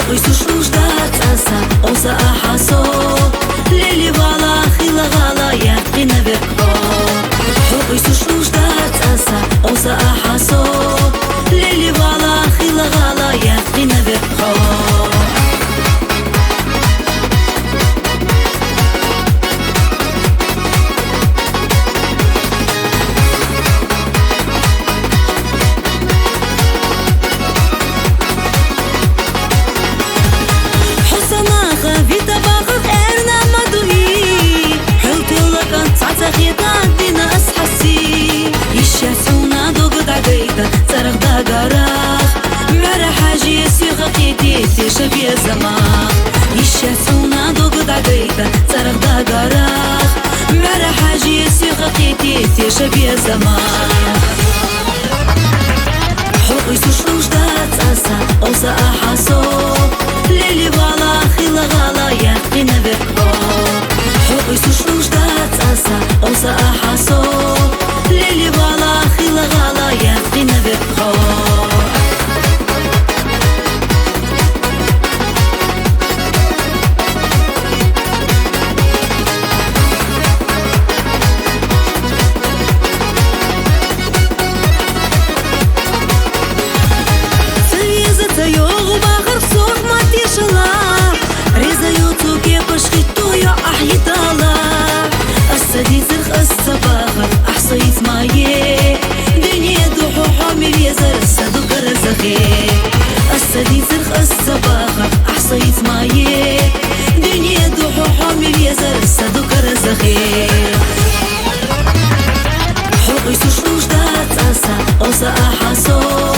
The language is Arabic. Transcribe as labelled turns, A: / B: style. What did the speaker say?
A: حقي سوشوشدات أسا أوسا أحاسو ليلي بالا خيلا غالا يقين بكو حقي سوشوشدات أسا أوسا أحاسو ليلي بالا خيلا غالا يقين بكو شبيه زمان يشاسونا دوغ دعيتا صرخ دا غراخ مرا حاجي سيغ قيتي شبيه زمان حقي سوشوش دات أسا أوسا أحاسو ليلي بالا خيلا غالا يقين بكو حقي سوشوش دات أسا أوسا أحاسو ليلي بالا خيلا غالا يقين بكو أحصيت مايه دنيا دوحو حامل يزر السدو كرزخي السدي زرخ الصباخة أحصيت مايه دنيا دوحو حامل يزر السدو كرزخي حقي سوشوش دات أسا أوسا أحاسو